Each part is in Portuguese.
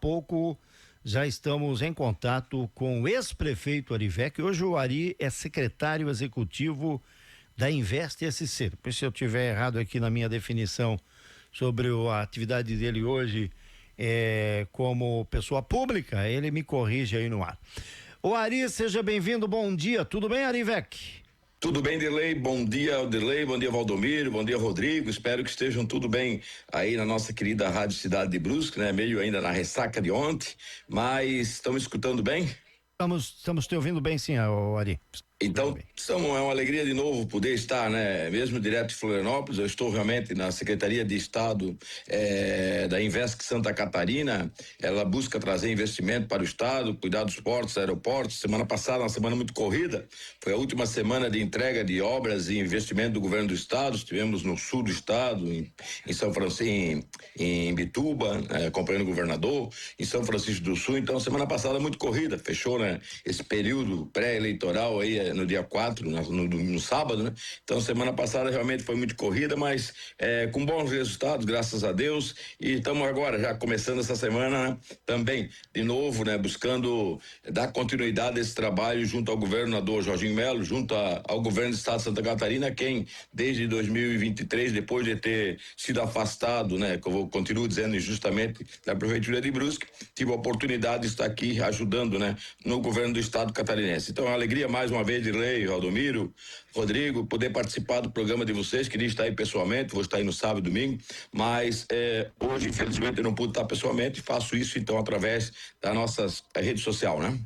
pouco já estamos em contato com o ex-prefeito Ari Weck. Hoje o Ari é secretário executivo da Invest SC. Depois, se eu tiver errado aqui na minha definição sobre a atividade dele hoje como pessoa pública, ele me corrige aí no ar. O Ari, seja bem-vindo, bom dia, tudo bem, Ari Weck? Tudo bem, Dirley? Bom dia, Dirley, bom dia, Valdomiro, bom dia, Rodrigo, espero que estejam tudo bem aí na nossa querida Rádio Cidade de Brusque, né? Meio ainda na ressaca de ontem, mas estamos escutando bem? Estamos te ouvindo bem, sim, Ari. Então, é uma alegria de novo poder estar, né? Mesmo direto de Florianópolis, eu estou realmente na Secretaria de Estado da Invest Santa Catarina. Ela busca trazer investimento para o Estado, cuidar dos portos, aeroportos. Semana passada, uma semana muito corrida, foi a última semana de entrega de obras e investimento do governo do Estado. Estivemos no sul do Estado, em São Francisco, em Bituba, acompanhando o governador, em São Francisco do Sul. Então, semana passada muito corrida, fechou, né? Esse período pré-eleitoral aí no dia 4, no sábado, né? Então, semana passada realmente foi muito corrida, mas com bons resultados, graças a Deus, e estamos agora já começando essa semana, né? Também, de novo, né? Buscando dar continuidade a esse trabalho junto ao governador Jorginho Melo, junto ao governo do estado de Santa Catarina, quem desde 2023, depois de ter sido afastado, né? Que eu continuo dizendo injustamente, da prefeitura de Brusque, tive a oportunidade de estar aqui ajudando, né? No governo do estado catarinense. Então, é uma alegria mais uma vez, Dirley, Valdomiro, Rodrigo, poder participar do programa de vocês. Queria estar aí pessoalmente, vou estar aí no sábado e domingo, mas hoje, infelizmente, eu não pude estar pessoalmente, faço isso então através da nossa rede social, né?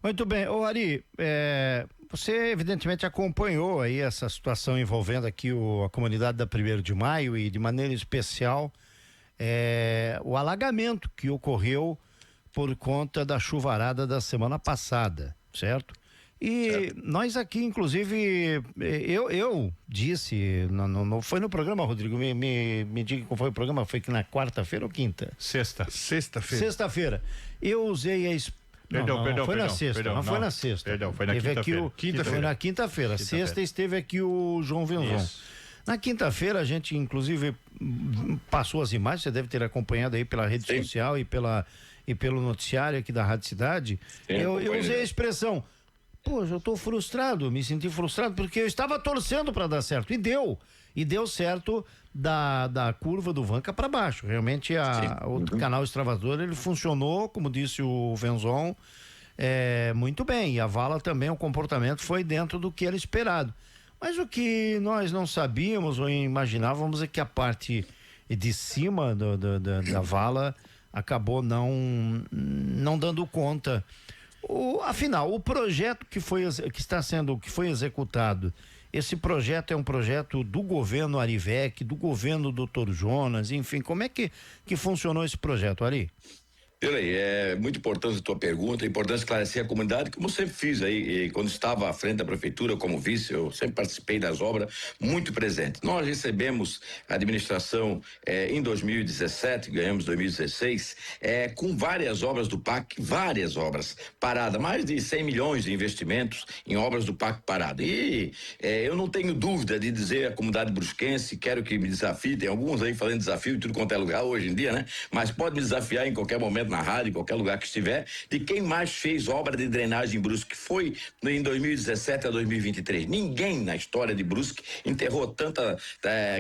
Muito bem, ô Ari, você evidentemente acompanhou aí essa situação envolvendo aqui a comunidade da 1º de Maio e de maneira especial o alagamento que ocorreu por conta da chuvarada da semana passada, certo? E nós aqui, inclusive, eu disse, foi no programa, Rodrigo, me diga qual foi o programa, foi que na quarta-feira ou quinta? Sexta-feira. Eu usei Perdão, foi na sexta. Foi na quinta-feira. Foi na quinta-feira. Sexta esteve aqui o João Venzon. Na quinta-feira a gente, inclusive, passou as imagens, você deve ter acompanhado aí pela rede social e pelo noticiário aqui da Rádio Cidade. Eu usei a expressão: poxa, eu tô frustrado, me senti frustrado porque eu estava torcendo para dar certo e deu certo da curva do Vanca para baixo. Realmente o canal Extravasor, ele funcionou, como disse o Venzon, muito bem, e a vala também, o comportamento foi dentro do que era esperado. Mas o que nós não sabíamos ou imaginávamos é que a parte de cima da vala acabou não dando conta. Afinal, o projeto que foi executado, esse projeto é um projeto do governo Ari Weck, do governo Dr. Jonas, enfim, como é que funcionou esse projeto, Ari? Peraí, é muito importante a tua pergunta, é importante esclarecer a comunidade, como eu sempre fiz aí, quando estava à frente da prefeitura como vice, eu sempre participei das obras, muito presente. Nós recebemos a administração em 2017, ganhamos 2016, com várias obras do PAC, várias obras paradas, mais de 100 milhões de investimentos em obras do PAC parado. E eu não tenho dúvida de dizer à comunidade brusquense, quero que me desafie, tem alguns aí falando desafio em tudo quanto é lugar hoje em dia, né? Mas pode me desafiar em qualquer momento na rádio, em qualquer lugar que estiver, de quem mais fez obra de drenagem em Brusque, que foi em 2017 a 2023. Ninguém na história de Brusque enterrou tanta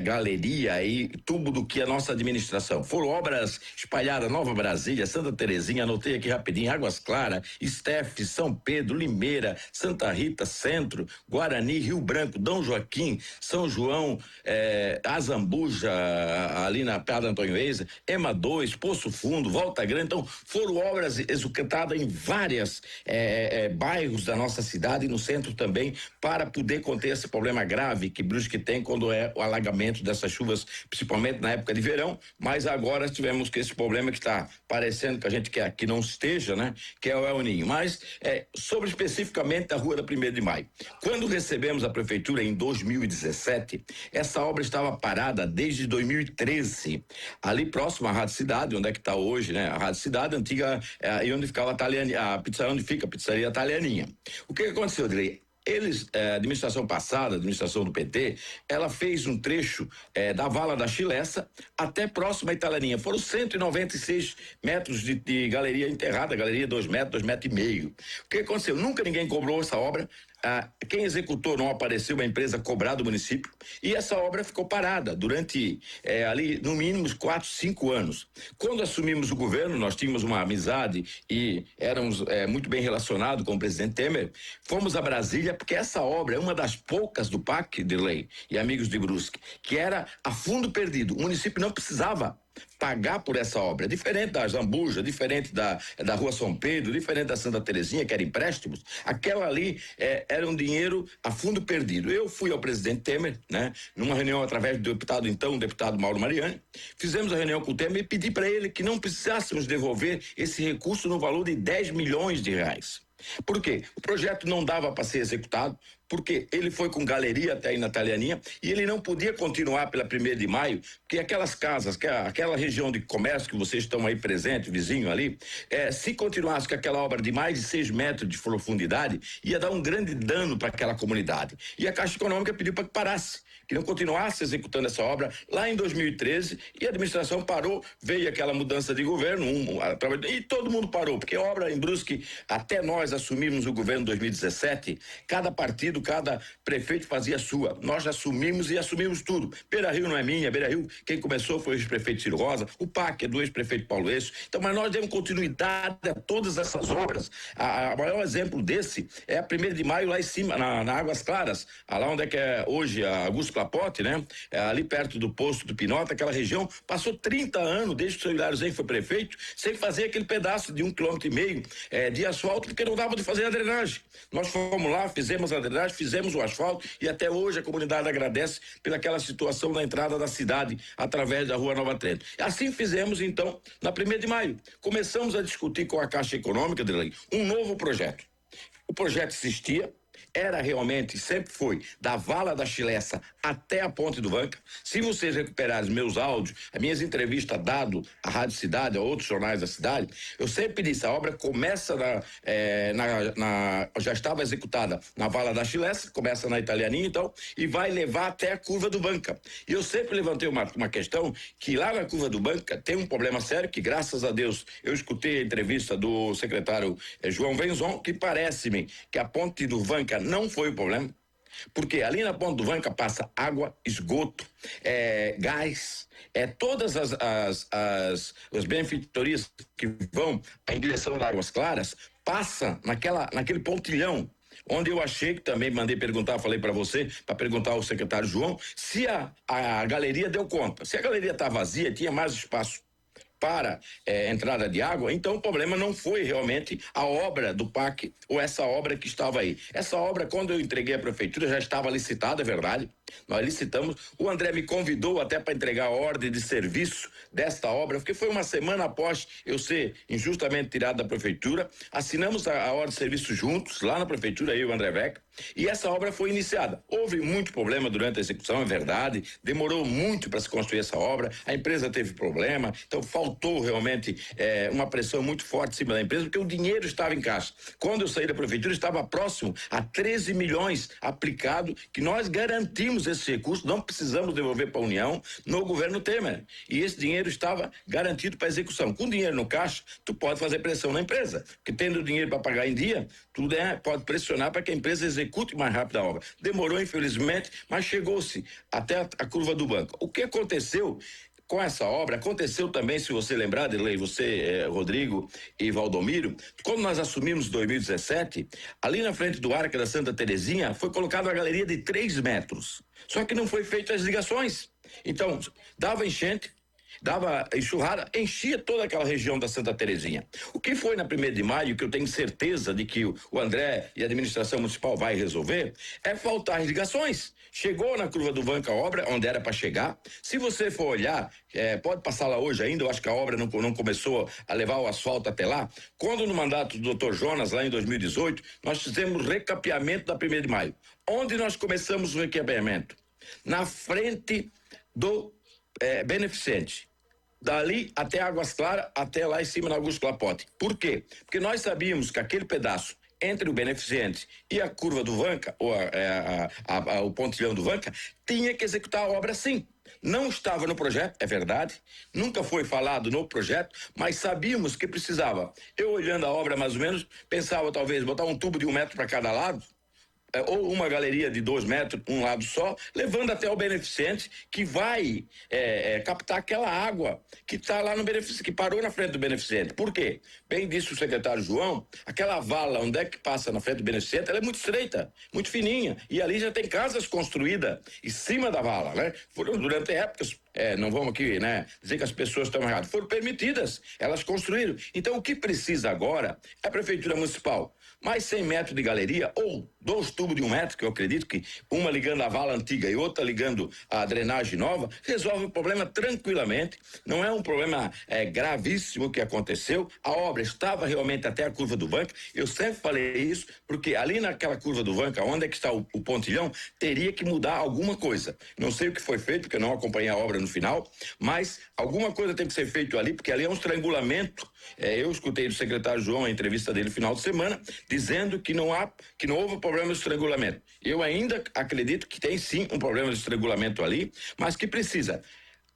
galeria e tubo do que a nossa administração. Foram obras espalhadas, Nova Brasília, Santa Terezinha, anotei aqui rapidinho, Águas Claras, Estefe, São Pedro, Limeira, Santa Rita, Centro, Guarani, Rio Branco, Dom Joaquim, São João, Azambuja, ali na Pedra Antônio Eiza, EMA 2, Poço Fundo, Volta Grande. Então, foram obras executadas em vários bairros da nossa cidade e no centro também, para poder conter esse problema grave que Brusque tem quando é o alagamento dessas chuvas, principalmente na época de verão, mas agora tivemos que esse problema que está parecendo que a gente quer que não esteja, né? Que é o El Ninho. Mas sobre especificamente a Rua da 1º de Maio. Quando recebemos a prefeitura em 2017, essa obra estava parada desde 2013, ali próximo à Rádio Cidade, onde é que está hoje, né? A Rádio Cidade antiga, e onde ficava a pizzaria onde fica a pizzaria Italianinha. O que aconteceu, Direi? a administração passada, a administração do PT, ela fez um trecho da Vala da Chilessa até próxima à Italianinha. Foram 196 metros de galeria enterrada, galeria 2 metros, 2,5 metros. O que aconteceu? Nunca ninguém cobrou essa obra. Quem executou não apareceu, uma empresa cobrar do município, e essa obra ficou parada durante ali no mínimo 4, 5 anos. Quando assumimos o governo, nós tínhamos uma amizade e éramos muito bem relacionados com o presidente Temer. Fomos a Brasília porque essa obra é uma das poucas do PAC, Dirley e amigos de Brusque, que era a fundo perdido. O município não precisava pagar por essa obra, diferente da Zambuja, diferente da Rua São Pedro, diferente da Santa Terezinha, que era empréstimos. Aquela ali era um dinheiro a fundo perdido. Eu fui ao presidente Temer, né, numa reunião através do deputado Mauro Mariani, fizemos a reunião com o Temer e pedi para ele que não precisássemos devolver esse recurso no valor de 10 milhões de reais. Por quê? O projeto não dava para ser executado, porque ele foi com galeria até aí na Italianinha e ele não podia continuar pela 1º de maio, porque aquelas casas, aquela região de comércio que vocês estão aí presente, vizinho ali, se continuasse com aquela obra de mais de 6 metros de profundidade, ia dar um grande dano para aquela comunidade. E a Caixa Econômica pediu para que parasse, que não continuasse executando essa obra lá em 2013, e a administração parou, veio aquela mudança de governo, e todo mundo parou, porque a obra em Brusque, até nós assumirmos o governo em 2017, cada partido, cada prefeito fazia a sua. Nós assumimos e assumimos tudo. Beira Rio não é minha, Beira Rio, quem começou foi o ex-prefeito Ciro Rosa, o PAC é do ex-prefeito Paulo Esso. Então, mas nós demos continuidade a todas essas obras. O maior exemplo desse é a 1º de maio lá em cima, na Águas Claras, lá onde é que é hoje a Augusto Clapote, né? Ali perto do posto do Pinota, aquela região, passou 30 anos, desde que o seu Hilário Zen foi prefeito, sem fazer aquele pedaço de 1,5 km de asfalto, porque não dava de fazer a drenagem. Nós fomos lá, fizemos a drenagem, fizemos o asfalto e até hoje a comunidade agradece pelaquela situação da entrada da cidade através da Rua Nova Trento. Assim fizemos então na 1º de maio. Começamos a discutir com a Caixa Econômica, um novo projeto. O projeto existia, era realmente, sempre foi, da Vala da Chilessa até a Ponte do Vanca. Se vocês recuperarem meus áudios, as minhas entrevistas dado à Rádio Cidade, a outros jornais da cidade, eu sempre disse, a obra começa já estava executada na Vala da Chilessa, começa na Italianinha então, e vai levar até a Curva do Vanca. E eu sempre levantei uma questão, que lá na Curva do Vanca tem um problema sério, que graças a Deus eu escutei a entrevista do secretário João Venzon, que parece-me que a Ponte do Vanca não foi o problema, porque ali na Ponte do Vanca passa água, esgoto, gás, todas as benfeitorias que vão em direção às Águas Claras, passa naquele pontilhão, onde eu achei, que também mandei perguntar, falei para você, para perguntar ao secretário João, se a galeria deu conta. Se a galeria está vazia, tinha mais espaço para entrada de água, então o problema não foi realmente a obra do PAC ou essa obra que estava aí. Essa obra, quando eu entreguei à prefeitura, já estava licitada, é verdade. Nós licitamos. O André me convidou até para entregar a ordem de serviço desta obra, porque foi uma semana após eu ser injustamente tirado da prefeitura. Assinamos a ordem de serviço juntos, lá na prefeitura, eu e o André Veca, e essa obra foi iniciada. Houve muito problema durante a execução, é verdade, demorou muito para se construir essa obra, a empresa teve problema, então faltou realmente uma pressão muito forte em cima da empresa, porque o dinheiro estava em caixa. Quando eu saí da prefeitura, estava próximo a 13 milhões aplicado, que nós garantimos esse recurso, não precisamos devolver para a União no governo Temer. E esse dinheiro estava garantido para execução. Com dinheiro no caixa, tu pode fazer pressão na empresa, porque tendo dinheiro para pagar em dia, tudo pode pressionar para que a empresa execute mais rápido a obra. Demorou, infelizmente, mas chegou-se até a Curva do Banco. O que aconteceu com essa obra, aconteceu também, se você lembrar, Dirley, você, Rodrigo e Valdomiro, quando nós assumimos em 2017, ali na frente do Arca da Santa Terezinha, foi colocada uma galeria de 3 metros. Só que não foi feita as ligações. Então, dava enchente, dava enxurrada, enchia toda aquela região da Santa Terezinha. O que foi na 1º de maio, que eu tenho certeza de que o André e a administração municipal vai resolver, é faltar as ligações. Chegou na Curva do Vanca a obra, onde era para chegar. Se você for olhar, pode passar lá hoje ainda, eu acho que a obra não começou a levar o asfalto até lá. Quando no mandato do Dr. Jonas, lá em 2018, nós fizemos recapeamento da 1º de maio. Onde nós começamos o recapeamento? Na frente do beneficente. Dali até Águas Claras, até lá em cima na Augusto Clapote. Por quê? Porque nós sabíamos que aquele pedaço entre o beneficente e a curva do Vanca, ou o pontilhão do Vanca, tinha que executar a obra sim. Não estava no projeto, é verdade, nunca foi falado no projeto, mas sabíamos que precisava. Eu, olhando a obra mais ou menos, pensava talvez botar um tubo de 1 metro para cada lado, ou uma galeria de 2 metros, um lado só, levando até o beneficente, que vai captar aquela água que está lá no beneficente, que parou na frente do beneficente. Por quê? Bem disse o secretário João, aquela vala onde é que passa na frente do beneficente, ela é muito estreita, muito fininha, e ali já tem casas construídas em cima da vala, né? Foram durante épocas, não vamos aqui, né, dizer que as pessoas estão erradas, foram permitidas, elas construíram. Então o que precisa agora é a Prefeitura Municipal mais 100 metros de galeria ou 2 tubos de 1 metro, que eu acredito que uma ligando a vala antiga e outra ligando a drenagem nova, resolve o problema tranquilamente. Não é um problema gravíssimo que aconteceu. A obra estava realmente até a curva do Vanca. Eu sempre falei isso, porque ali naquela curva do Vanca, onde é que está o pontilhão, teria que mudar alguma coisa. Não sei o que foi feito, porque eu não acompanhei a obra no final, mas alguma coisa tem que ser feito ali, porque ali é um estrangulamento. Eu escutei do secretário João a entrevista dele no final de semana, dizendo que não houve problema de estrangulamento. Eu ainda acredito que tem sim um problema de estrangulamento ali, mas que precisa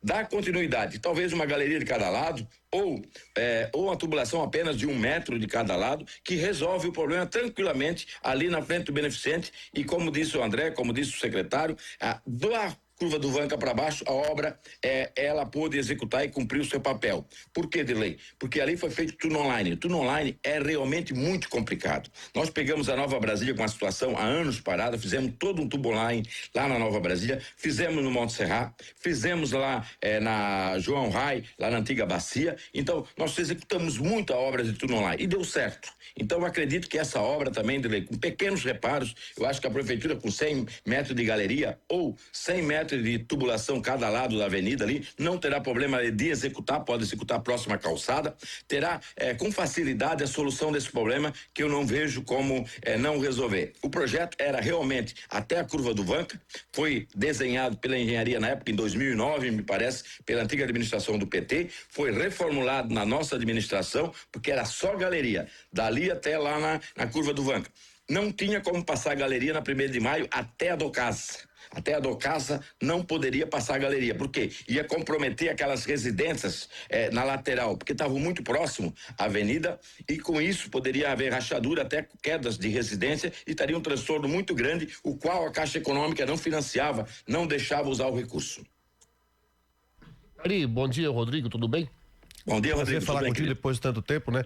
dar continuidade, talvez uma galeria de cada lado, ou uma tubulação apenas de 1 metro de cada lado, que resolve o problema tranquilamente ali na frente do beneficente. E como disse o André, como disse o secretário, da curva do Vanca para baixo, a obra ela pôde executar e cumprir o seu papel. Por que, Dirley? Porque ali foi feito tudo online. Tudo online é realmente muito complicado. Nós pegamos a Nova Brasília com a situação há anos parada, fizemos todo um tubo online lá na Nova Brasília, fizemos no Monte Serrat, fizemos lá na João Rai, lá na antiga bacia. Então, nós executamos muita obra de tudo online e deu certo. Então, eu acredito que essa obra também, Dirley, com pequenos reparos, eu acho que a prefeitura com 100 metros de galeria ou 100 metros de tubulação cada lado da avenida ali, não terá problema de executar, pode executar a próxima calçada, terá com facilidade a solução desse problema, que eu não vejo como não resolver. O projeto era realmente até a curva do Vanca, foi desenhado pela engenharia na época, em 2009, me parece, pela antiga administração do PT, foi reformulado na nossa administração, porque era só galeria, dali até lá na curva do Vanca. Não tinha como passar a galeria na 1º de maio até a Docasa. Até a Docasa não poderia passar a galeria, porque ia comprometer aquelas residências na lateral, porque estavam muito próximo à avenida, e com isso poderia haver rachadura, até quedas de residência, e estaria um transtorno muito grande, o qual a Caixa Econômica não financiava, não deixava usar o recurso. Ari, bom dia, Rodrigo, tudo bem? Bom dia, Rodrigo. Prazer falar contigo querido? Depois de tanto tempo, né?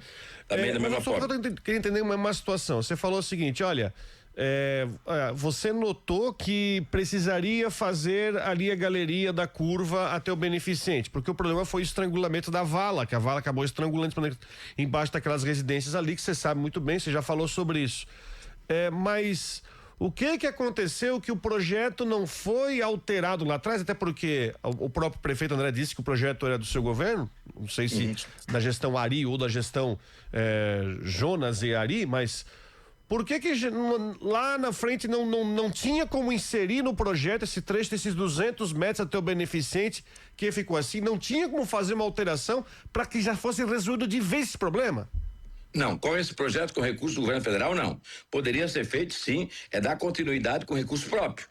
Também da mesma forma. Eu queria entender uma situação. Você falou o seguinte, olha, você notou que precisaria fazer ali a galeria da curva até o beneficente, porque o problema foi o estrangulamento da vala, que a vala acabou estrangulando embaixo daquelas residências ali, que você sabe muito bem, você já falou sobre isso. Mas o que aconteceu que o projeto não foi alterado lá atrás, até porque o próprio prefeito André disse que o projeto era do seu governo, não sei se da gestão Ari ou da gestão Jonas e Ari, mas por que lá na frente não tinha como inserir no projeto esse trecho desses 200 metros até o beneficente, que ficou assim, não tinha como fazer uma alteração para que já fosse resolvido de vez esse problema? Não, com esse projeto com recurso do governo federal, não. Poderia ser feito, sim, dar continuidade com recurso próprio.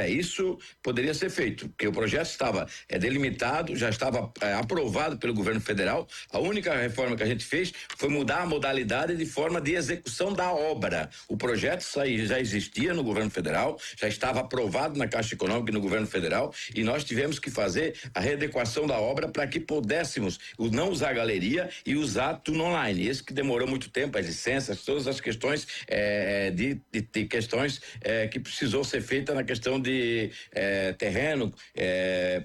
Isso poderia ser feito, porque o projeto estava delimitado, já estava aprovado pelo governo federal. A única reforma que a gente fez foi mudar a modalidade de forma de execução da obra. O projeto já existia no governo federal, já estava aprovado na Caixa Econômica e no governo federal, e nós tivemos que fazer a readequação da obra para que pudéssemos não usar a galeria e usar tudo online. Esse que demorou muito tempo, as licenças, todas as questões de questões que precisou ser feita na questão de terreno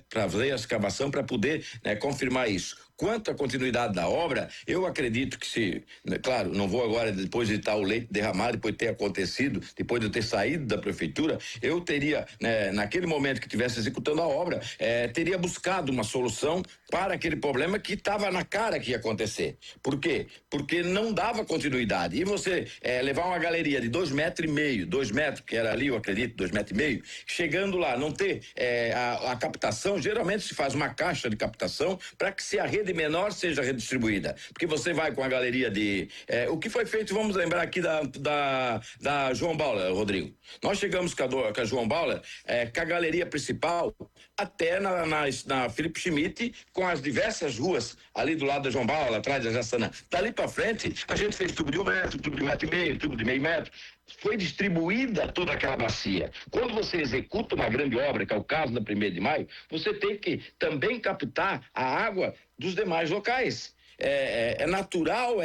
para fazer a escavação, para poder confirmar isso. Quanto à continuidade da obra, eu acredito que claro, não vou agora, depois de estar o leite derramado, depois de ter acontecido, depois de eu ter saído da prefeitura, eu teria, naquele momento que estivesse executando a obra, teria buscado uma solução para aquele problema que estava na cara que ia acontecer. Por quê? Porque não dava continuidade. E você levar uma galeria de 2,5 metros, 2 metros, que era ali, eu acredito, 2,5 metros, chegando lá, não ter a captação, geralmente se faz uma caixa de captação para que se arrede rede menor seja redistribuída, porque você vai com a galeria de... o que foi feito, vamos lembrar aqui da João Bauer, Rodrigo. Nós chegamos com a João Bauer, com a galeria principal, até na Felipe Schmidt, com as diversas ruas ali do lado da João Bauer, atrás da Jaçanã. Dali para frente, a gente fez tubo de 1 metro, tubo de 1,5 metro, tubo de meio metro. Foi distribuída toda aquela bacia. Quando você executa uma grande obra, que é o caso da 1º de Maio, você tem que também captar a água dos demais locais. É natural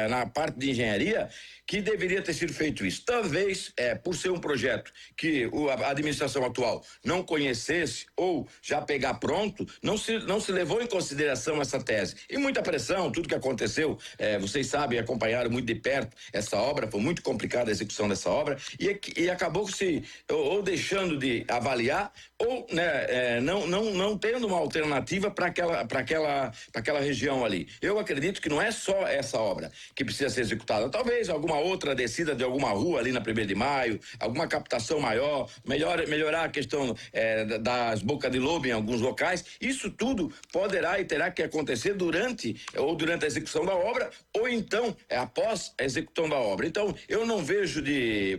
na parte de engenharia que deveria ter sido feito isso. Talvez, por ser um projeto que a administração atual não conhecesse ou já pegar pronto, não se levou em consideração essa tese. E muita pressão, tudo que aconteceu, vocês sabem, acompanharam muito de perto essa obra, foi muito complicada a execução dessa obra e acabou se ou deixando de avaliar ou não tendo uma alternativa para aquela região ali. Eu acredito que não é só essa obra que precisa ser executada, talvez alguma outra descida de alguma rua ali na 1º de Maio, alguma captação maior, melhorar a questão das bocas de lobo em alguns locais. Isso tudo poderá e terá que acontecer durante a execução da obra ou então após a execução da obra. Então eu não vejo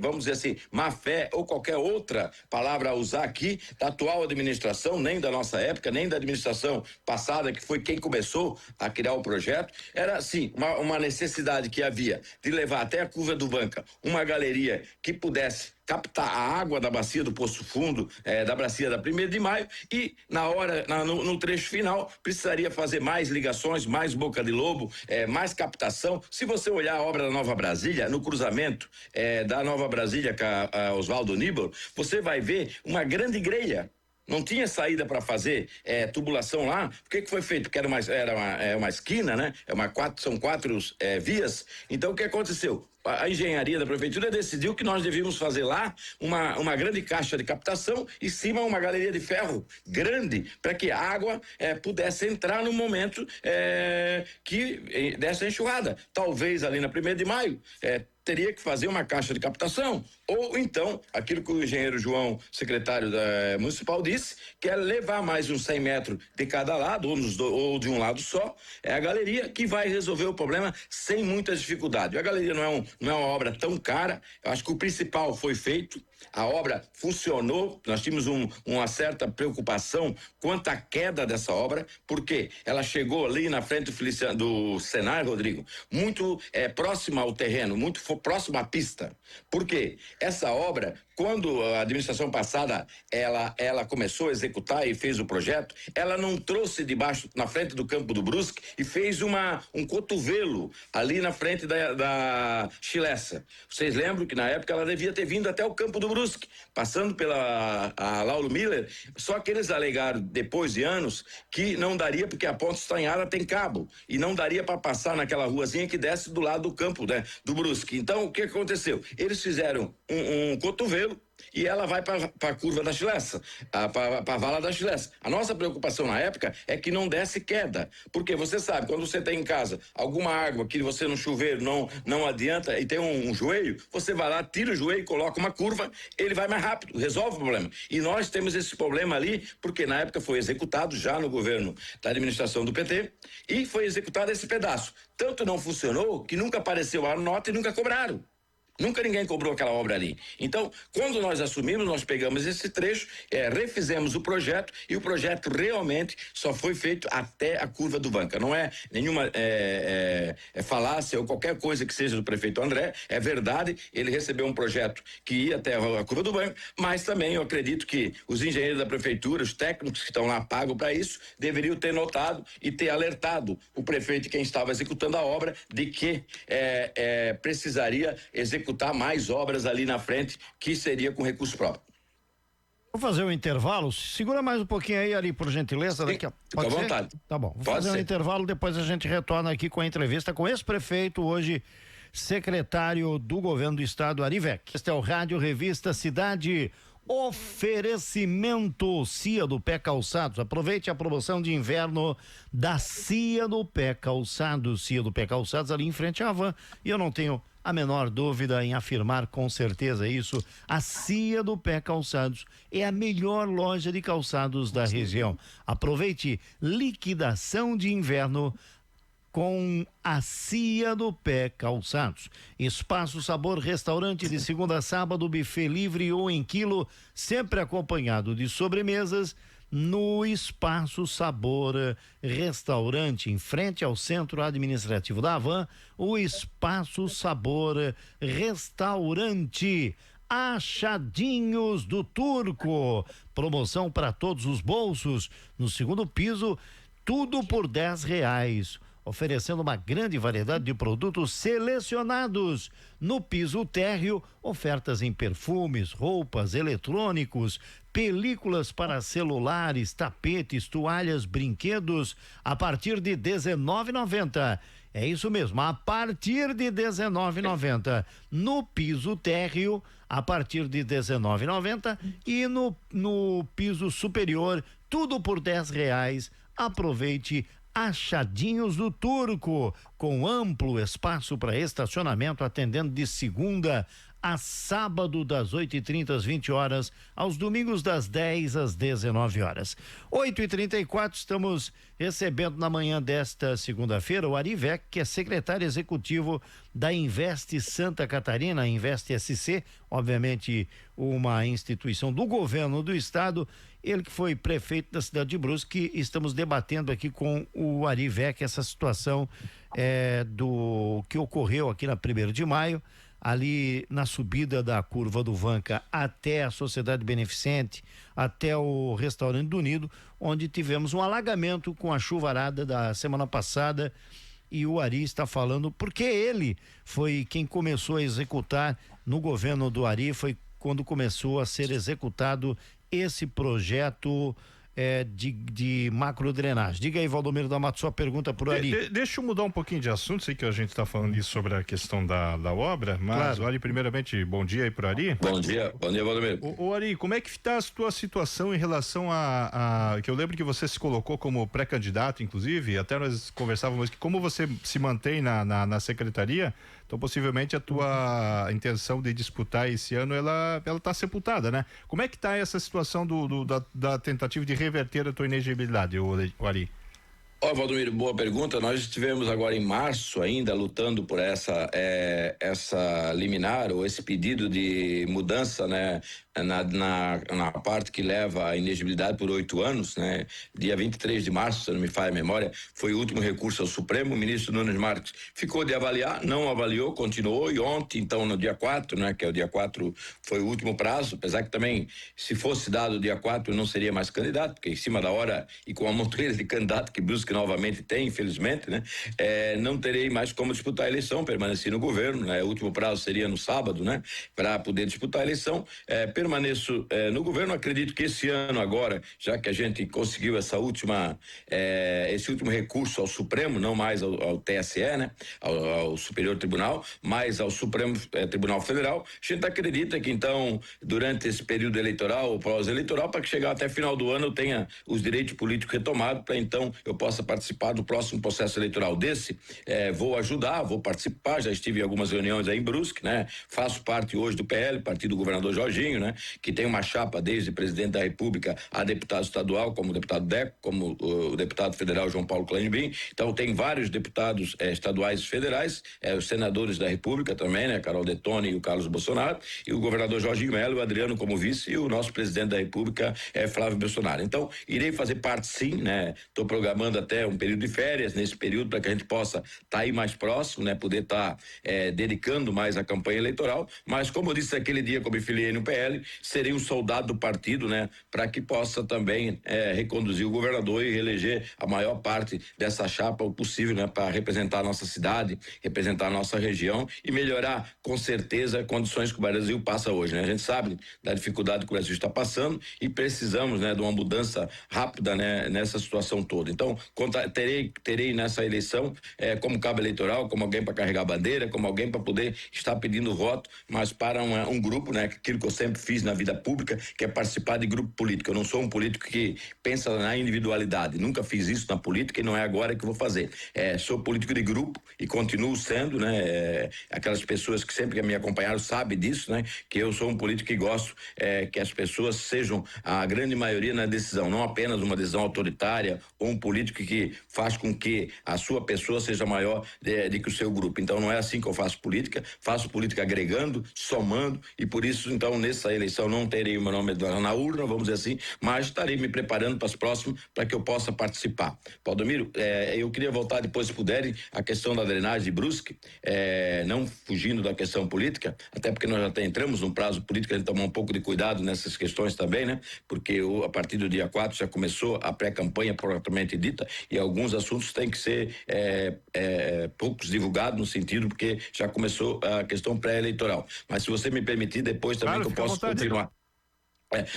vamos dizer assim, má fé ou qualquer outra palavra a usar aqui da atual administração, nem da nossa época, nem da administração passada, que foi quem começou a criar o projeto. Era assim, uma necessidade que havia de levar até a curva do Banca uma galeria que pudesse captar a água da bacia do Poço Fundo, da bacia da 1º de Maio, e no trecho final precisaria fazer mais ligações, mais boca de lobo, mais captação. Se você olhar a obra da Nova Brasília, no cruzamento da Nova Brasília com a Oswaldo Nibor, você vai ver uma grande grelha. Não tinha saída para fazer tubulação lá. O que foi feito? Porque era uma esquina, né? São 4 vias. Então o que aconteceu? A engenharia da prefeitura decidiu que nós devíamos fazer lá uma grande caixa de captação e em cima uma galeria de ferro grande para que a água pudesse entrar no momento dessa enxurrada. Talvez ali na 1º de Maio teria que fazer uma caixa de captação ou então aquilo que o engenheiro João, secretário municipal, disse, que é levar mais uns 100 metros de cada lado ou de um lado só, a galeria que vai resolver o problema sem muita dificuldade. A galeria não é uma obra tão cara. Eu acho que o principal foi feito, a obra funcionou. Nós tínhamos uma certa preocupação quanto à queda dessa obra, porque ela chegou ali na frente do Senai, Rodrigo, muito próxima ao terreno, muito próxima à pista. Por quê? Essa obra, quando a administração passada ela começou a executar e fez o projeto, ela não trouxe na frente do campo do Brusque e fez um cotovelo ali na frente da Chilessa. Vocês lembram que na época ela devia ter vindo até o campo do Brusque, passando pela Laulo Miller, só que eles alegaram depois de anos que não daria porque a Ponte Estanhada tem cabo e não daria para passar naquela ruazinha que desce do lado do campo, né, do Brusque. Então o que aconteceu? Eles fizeram um cotovelo e ela vai para a curva da Chilessa, para a vala da Chilessa. A nossa preocupação na época é que não desse queda, porque você sabe, quando você tem em casa alguma água que você no chuveiro não adianta e tem um joelho, você vai lá, tira o joelho, coloca uma curva, ele vai mais rápido, resolve o problema. E nós temos esse problema ali, porque na época foi executado já no governo da administração do PT e foi executado esse pedaço. Tanto não funcionou que nunca apareceu a nota e nunca cobraram. Nunca ninguém cobrou aquela obra ali. Então, quando nós assumimos, nós pegamos esse trecho, refizemos o projeto e o projeto realmente só foi feito até a curva do Banca. Não é nenhuma falácia ou qualquer coisa que seja do prefeito André. É verdade, ele recebeu um projeto que ia até a curva do Banca, mas também eu acredito que os engenheiros da prefeitura, os técnicos que estão lá pagos para isso, deveriam ter notado e ter alertado o prefeito e quem estava executando a obra de que precisaria executar mais obras ali na frente, que seria com recurso próprio. Vou fazer um intervalo. Segura mais um pouquinho aí, Ari, por gentileza. Sim, daqui a... Fica à vontade. Tá bom. Vou fazer um intervalo, depois a gente retorna aqui com a entrevista com esse prefeito, hoje secretário do governo do estado, Ari Weck. Este é o Rádio Revista Cidade. Oferecimento Cia do Pé Calçados. Aproveite a promoção de inverno da Cia do Pé Calçados. Cia do Pé Calçados ali em frente à Havan. E eu não tenho a menor dúvida em afirmar com certeza isso. A Cia do Pé Calçados é a melhor loja de calçados da região. Aproveite liquidação de inverno com a Cia do Pé Calçados. Espaço Sabor Restaurante de segunda a sábado, buffet livre ou em quilo, sempre acompanhado de sobremesas no Espaço Sabor Restaurante, em frente ao Centro Administrativo da Havan, o Espaço Sabor Restaurante. Achadinhos do Turco, promoção para todos os bolsos, no segundo piso, tudo por R$ 10, oferecendo uma grande variedade de produtos selecionados. No piso térreo, ofertas em perfumes, roupas, eletrônicos, películas para celulares, tapetes, toalhas, brinquedos, a partir de R$19,90. É isso mesmo, a partir de R$19,90. No piso térreo, a partir de R$19,90, e no piso superior, tudo por R$10. Aproveite. Achadinhos do Turco, com amplo espaço para estacionamento, atendendo de segunda a sábado das 8h30 às 20 horas, aos domingos das 10 às 19 horas. 8h34, estamos recebendo na manhã desta segunda-feira o Ari Weck, que é secretário executivo da Invest Santa Catarina, Invest SC, obviamente uma instituição do governo do estado. Ele que foi prefeito da cidade de Brusque. Estamos debatendo aqui com o Ari Weck essa situação do que ocorreu aqui na 1º de maio, ali na subida da curva do Vanca até a Sociedade Beneficente, até o Restaurante do Nido, onde tivemos um alagamento com a chuvarada da semana passada. E o Ari está falando porque ele foi quem começou a executar no governo do Ari, foi quando começou a ser executado esse projeto de macrodrenagem. Diga aí, Valdomiro da Mata, sua pergunta pro Ari. Deixa eu mudar um pouquinho de assunto, sei que a gente está falando isso sobre a questão da obra, mas claro. Ari, primeiramente, bom dia aí pro Ari. Bom dia, Valdomiro. O Ari, como é que está a tua situação em relação que eu lembro que você se colocou como pré-candidato, inclusive, até nós conversávamos que como você se mantém na secretaria, então possivelmente a tua intenção de disputar esse ano, ela tá sepultada, né? Como é que tá essa situação da tentativa de reverter a tua inegibilidade, o Ari? Valdomiro, boa pergunta. Nós estivemos agora em março ainda lutando por essa liminar ou esse pedido de mudança, né? Na parte que leva a inegibilidade por 8 anos, né? Dia 23 de março, se não me falha a memória, foi o último recurso ao Supremo. O ministro Nunes Marques ficou de avaliar, não avaliou, continuou, e ontem, então, no dia 4, né? Que é o dia 4, foi o último prazo, apesar que também, se fosse dado o dia 4, não seria mais candidato, porque em cima da hora e com a montoeira de candidato que busca novamente tem, infelizmente, né? Não terei mais como disputar a eleição, permaneci no governo, né? O último prazo seria no sábado, né? Para poder disputar a eleição, permaneço no governo. Acredito que esse ano agora, já que a gente conseguiu esse último recurso ao Supremo, não mais ao TSE, né? Ao Superior Tribunal, mas ao Supremo Tribunal Federal, a gente acredita que então, durante esse período eleitoral, pós-eleitoral, para que chegar até final do ano eu tenha os direitos políticos retomados, para então eu possa participar do próximo processo eleitoral desse. Vou ajudar, vou participar, já estive em algumas reuniões aí em Brusque, né? Faço parte hoje do PL, partido do governador Jorginho, né? Que tem uma chapa desde presidente da República a deputado estadual, como o deputado Deco, como o deputado federal João Paulo Clanibim. Então tem vários deputados estaduais e federais, os senadores da República também, né? Carol Detoni e o Carlos Bolsonaro, e o governador Jorginho Melo, o Adriano como vice, e o nosso presidente da República Flávio Bolsonaro. Então irei fazer parte sim, né? Estou programando até um período de férias nesse período para que a gente possa estar aí mais próximo, né? Poder estar dedicando mais à campanha eleitoral, mas como eu disse aquele dia que eu me filiei no PL, serei um soldado do partido, né? Para que possa também reconduzir o governador e reeleger a maior parte dessa chapa o possível, né? Para representar a nossa cidade, representar a nossa região e melhorar com certeza condições que o Brasil passa hoje, né? A gente sabe da dificuldade que o Brasil está passando e precisamos, né? De uma mudança rápida, né? Nessa situação toda. Então, terei nessa eleição como cabo eleitoral, como alguém para carregar a bandeira, como alguém para poder estar pedindo voto, mas para um grupo, né? Aquilo que eu sempre fiz na vida pública, que é participar de grupo político. Eu não sou um político que pensa na individualidade, nunca fiz isso na política e não é agora que vou fazer. Sou político de grupo e continuo sendo, né? Aquelas pessoas que sempre me acompanharam sabem disso, né? Que eu sou um político que gosto que as pessoas sejam a grande maioria na decisão, não apenas uma decisão autoritária ou um político que faz com que a sua pessoa seja maior de que o seu grupo. Então não é assim que eu faço política agregando, somando, e por isso então nessa eleição não terei o meu nome na urna, vamos dizer assim, mas estarei me preparando para as próximas para que eu possa participar. Valdomiro, eu queria voltar depois, se puderem, a questão da drenagem de Brusque, não fugindo da questão política, até porque nós já até entramos no prazo político, a gente tomar um pouco de cuidado nessas questões também, né? Porque a partir do dia 4 já começou a pré-campanha propriamente dita e alguns assuntos têm que ser poucos divulgados no sentido porque já começou a questão pré-eleitoral. Mas se você me permitir, depois também claro, que eu posso continuar.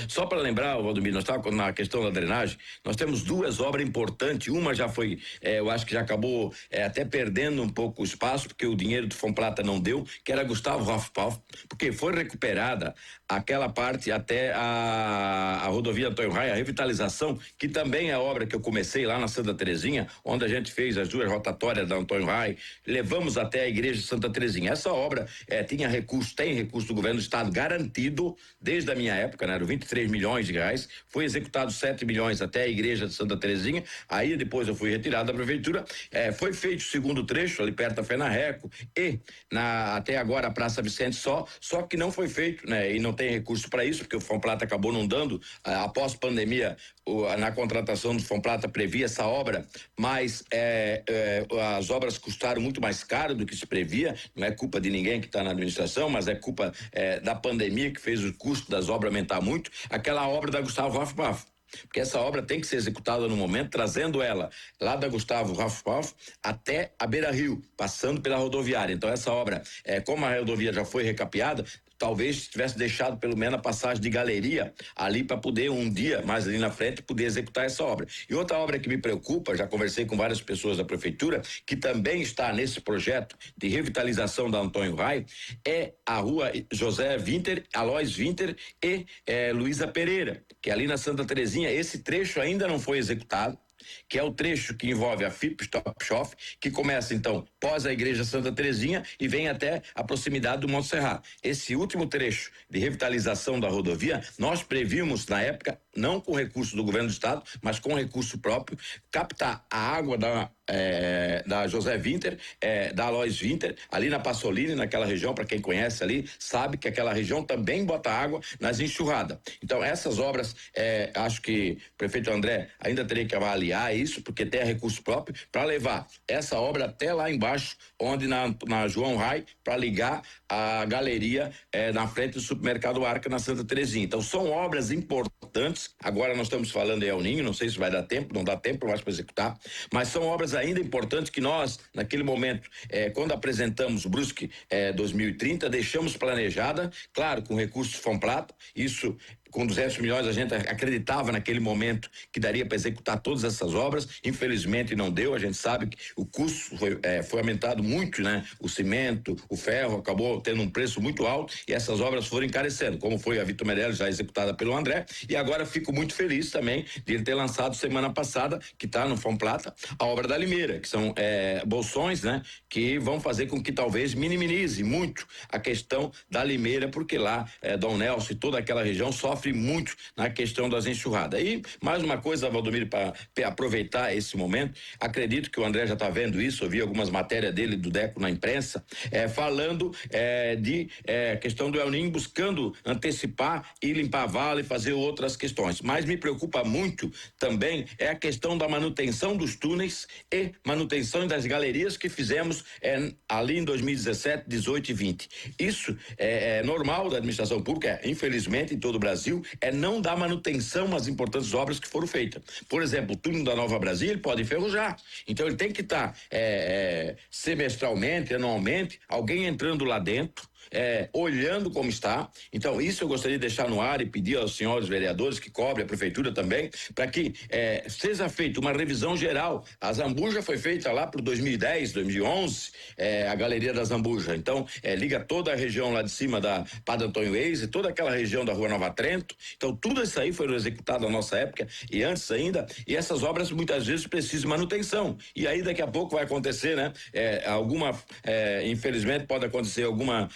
Só para lembrar, Valdomiro, nós estávamos na questão da drenagem, nós temos duas obras importantes, uma já foi, eu acho que já acabou até perdendo um pouco o espaço, porque o dinheiro do Fomplata não deu, que era Gustavo Hoffpauff, porque foi recuperada aquela parte até a rodovia Antônio Raia, a revitalização, que também é a obra que eu comecei lá na Santa Terezinha, onde a gente fez as duas rotatórias da Antônio Raia, levamos até a igreja de Santa Terezinha. Essa obra tem recurso do governo do estado garantido desde a minha época, né? 23 milhões de reais, foi executado 7 milhões até a igreja de Santa Terezinha, aí depois eu fui retirado da prefeitura, foi feito o segundo trecho ali perto da Fenarreco e até agora a Praça Vicente só que não foi feito, né? E não tem recurso para isso, porque o Fomplata acabou não dando, após pandemia, na contratação do Fomplata previa essa obra, mas as obras custaram muito mais caro do que se previa, não é culpa de ninguém que está na administração, mas é culpa da pandemia que fez o custo das obras aumentar muito, aquela obra da Gustavo Hoffpauff, porque essa obra tem que ser executada no momento, trazendo ela lá da Gustavo Hoffpauff até a Beira Rio, passando pela rodoviária. Então essa obra, como a rodovia já foi recapeada, talvez tivesse deixado pelo menos a passagem de galeria ali para poder um dia mais ali na frente poder executar essa obra. E outra obra que me preocupa, já conversei com várias pessoas da prefeitura, que também está nesse projeto de revitalização da Antônio Rai, é a rua José Winter, Alois Winter e Luísa Pereira, que é ali na Santa Terezinha. Esse trecho ainda não foi executado, que é o trecho que envolve a FIP Stop Shop, que começa então pós a igreja Santa Terezinha e vem até a proximidade do Monte Serrat. Esse último trecho de revitalização da rodovia, nós prevíamos na época, não com recurso do governo do estado, mas com recurso próprio, captar a água da José Winter, da Alois Winter, ali na Passolini, naquela região, para quem conhece ali, sabe que aquela região também bota água nas enxurradas. Então essas obras, acho que o prefeito André ainda teria que avaliar isso, porque tem recurso próprio, para levar essa obra até lá embaixo, onde na João Rai, para ligar a galeria na frente do supermercado Arca, na Santa Terezinha. Então são obras importantes. Agora nós estamos falando em El Ninho, não sei se vai dar tempo, não dá tempo mais para executar, mas são obras ainda importantes que nós, naquele momento, quando apresentamos Brusque 2030, deixamos planejada, claro, com recursos Fomplata, isso com 200 milhões a gente acreditava naquele momento que daria para executar todas essas obras, infelizmente não deu, a gente sabe que o custo foi aumentado muito, né? O cimento, o ferro acabou tendo um preço muito alto e essas obras foram encarecendo, como foi a Vitor Meirelles já executada pelo André, e agora fico muito feliz também de ele ter lançado semana passada, que está no Fomplata, a obra da Limeira, que são bolsões, né? Que vão fazer com que talvez minimize muito a questão da Limeira, porque lá Dom Nelson e toda aquela região sofre muito na questão das enxurradas. E mais uma coisa, Valdomiro, para aproveitar esse momento, acredito que o André já está vendo isso, eu vi algumas matérias dele do Deco na imprensa, falando de questão do El Ninho, buscando antecipar e limpar a vala e fazer outras questões. Mas me preocupa muito também a questão da manutenção dos túneis e manutenção das galerias que fizemos ali em 2017, 18 e 20. Isso é normal da administração pública, infelizmente em todo o Brasil, não dar manutenção às importantes obras que foram feitas. Por exemplo, o túnel da Nova Brasília, ele pode enferrujar. Então ele tem que estar semestralmente, anualmente, alguém entrando lá dentro, olhando como está. Então, isso eu gostaria de deixar no ar e pedir aos senhores vereadores que cobrem a prefeitura também, para que seja feita uma revisão geral. A Zambuja foi feita lá por 2010, 2011, a Galeria da Zambuja. Então, liga toda a região lá de cima da Padre Antônio Eise, toda aquela região da Rua Nova Trento. Então, tudo isso aí foi executado na nossa época e antes ainda, e essas obras muitas vezes precisam de manutenção. E aí daqui a pouco vai acontecer, né? Infelizmente pode acontecer alguma,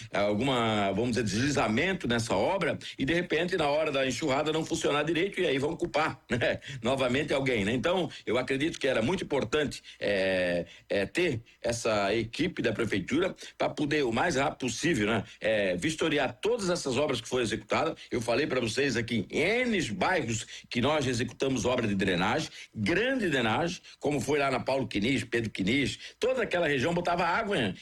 vamos dizer, deslizamento nessa obra e de repente na hora da enxurrada não funcionar direito e aí vão culpar, né? Novamente alguém, né? Então, eu acredito que era muito importante ter essa equipe da prefeitura para poder o mais rápido possível, né? Vistoriar todas essas obras que foram executadas. Eu falei para vocês aqui em N bairros que nós executamos obra de drenagem, grande drenagem, como foi lá na Paulo Quinis, Pedro Quinis, toda aquela região botava água, né?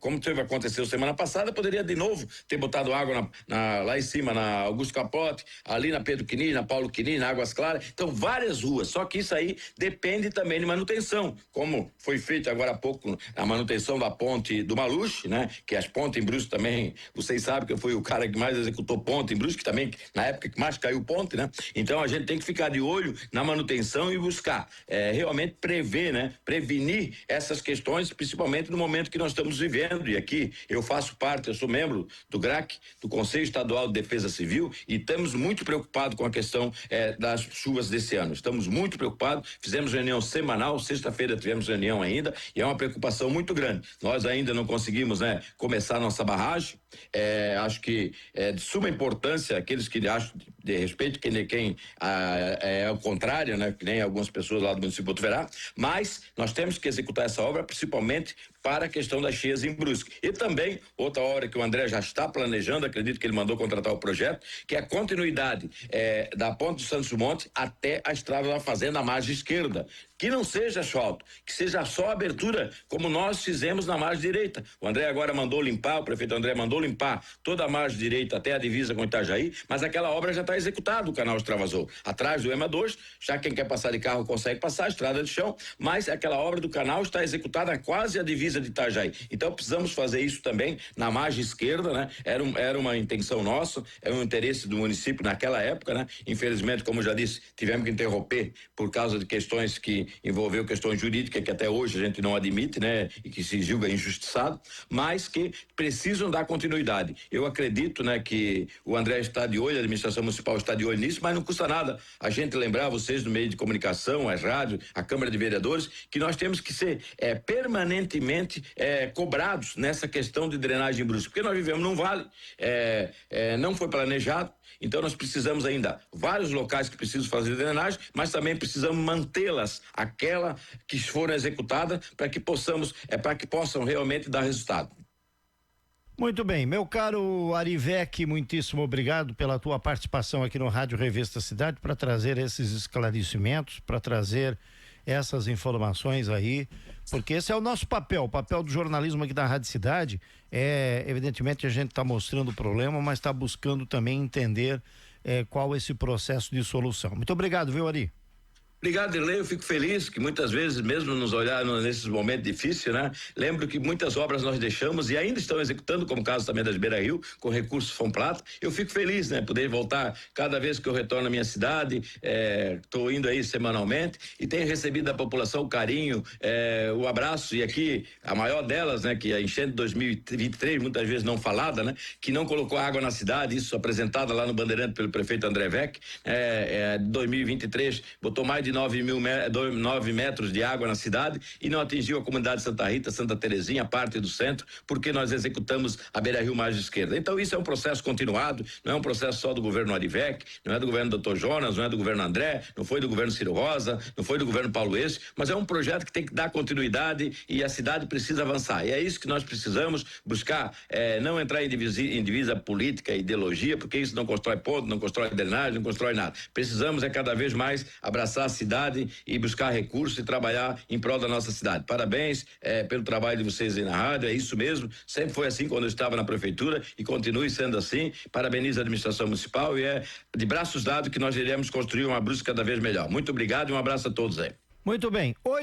Como aconteceu semana passada, poderia de novo ter botado água lá em cima, na Augusto Capote, ali na Pedro Quinis, na Paulo Quinis, na Águas Claras. Então, várias ruas, só que isso aí depende também de manutenção, como foi feito agora há pouco a manutenção da ponte do Maluche, né? Que as pontes em Brusque também, vocês sabem que eu fui o cara que mais executou ponte em Brusque também, na época que mais caiu ponte, né? Então, a gente tem que ficar de olho na manutenção e buscar realmente prever, né? Prevenir essas questões, principalmente no momento que nós estamos vivendo. E aqui eu faço parte, eu sou membro do GRAC, do Conselho Estadual de Defesa Civil, e estamos muito preocupados com a questão das chuvas desse ano. Estamos muito preocupados, fizemos reunião semanal, sexta-feira tivemos reunião ainda, e é uma preocupação muito grande. Nós ainda não conseguimos, né, começar nossa barragem. Acho que é de suma importância aqueles que acham de respeito, quem é o contrário, né? Que nem algumas pessoas lá do município de Botuverá, mas nós temos que executar essa obra principalmente para a questão das cheias em Brusque. E também, outra obra que o André já está planejando, acredito que ele mandou contratar o projeto, que é a continuidade da Ponte do Santos Monte até a estrada da Fazenda, a margem esquerda. Que não seja asfalto, que seja só abertura, como nós fizemos na margem direita. O André agora mandou limpar, o prefeito André mandou limpar toda a margem direita até a divisa com Itajaí, mas aquela obra já está executada, o canal extravasou. Atrás do EMA 2, já quem quer passar de carro consegue passar, estrada de chão, mas aquela obra do canal está executada quase a divisa de Itajaí. Então precisamos fazer isso também na margem esquerda, né? Era uma intenção nossa, era um interesse do município naquela época, né? Infelizmente, como eu já disse, tivemos que interromper por causa de questões que envolveu questões jurídicas que até hoje a gente não admite, né? E que se julga injustiçado, mas que precisam dar continuidade. Eu acredito, né, que o André está de olho, a administração municipal está de olho nisso, mas não custa nada a gente lembrar vocês do meio de comunicação, as rádios, a Câmara de Vereadores, que nós temos que ser permanentemente cobrados nessa questão de drenagem em Brusque, porque nós vivemos num vale, não foi planejado. Então nós precisamos ainda vários locais que precisam fazer drenagem, mas também precisamos mantê-las, aquela que foram executadas, para que possam realmente dar resultado. Muito bem, meu caro Arivec, muitíssimo obrigado pela tua participação aqui no Rádio Revista Cidade, para trazer esses esclarecimentos, para trazer essas informações aí, porque esse é o nosso papel, o papel do jornalismo aqui da Rádio Cidade. Evidentemente a gente está mostrando o problema, mas está buscando também entender qual é esse processo de solução. Muito obrigado, viu, Ari? Obrigado, Dirley. Eu fico feliz que muitas vezes, mesmo nos olhar nesses momentos difíceis, né? Lembro que muitas obras nós deixamos e ainda estão executando, como o caso também das Beira Rio, com recursos Fomplata. Eu fico feliz, né? Poder voltar cada vez que eu retorno à minha cidade, estou indo aí semanalmente e tenho recebido da população o carinho, o abraço, e aqui a maior delas, né? Que a enchente de 2023, muitas vezes não falada, né? Que não colocou água na cidade, isso apresentada lá no Bandeirante pelo prefeito André Vec, 2023 botou mais de 9 metros de água na cidade e não atingiu a comunidade de Santa Rita, Santa Terezinha, parte do centro, porque nós executamos a Beira Rio margem esquerda. Então isso é um processo continuado, não é um processo só do governo Arivec, não é do governo Dr. Jonas, não é do governo André, não foi do governo Ciro Rosa, não foi do governo Paulo Esse, mas é um projeto que tem que dar continuidade e a cidade precisa avançar. E é isso que nós precisamos buscar, não entrar em divisa política e ideologia, porque isso não constrói ponto, não constrói drenagem, não constrói nada. Precisamos cada vez mais abraçar a cidade e buscar recursos e trabalhar em prol da nossa cidade. Parabéns pelo trabalho de vocês aí na rádio, é isso mesmo, sempre foi assim quando eu estava na prefeitura e continue sendo assim. Parabenizo a administração municipal e é de braços dados que nós iremos construir uma Brusque cada vez melhor. Muito obrigado e um abraço a todos aí. Muito bem.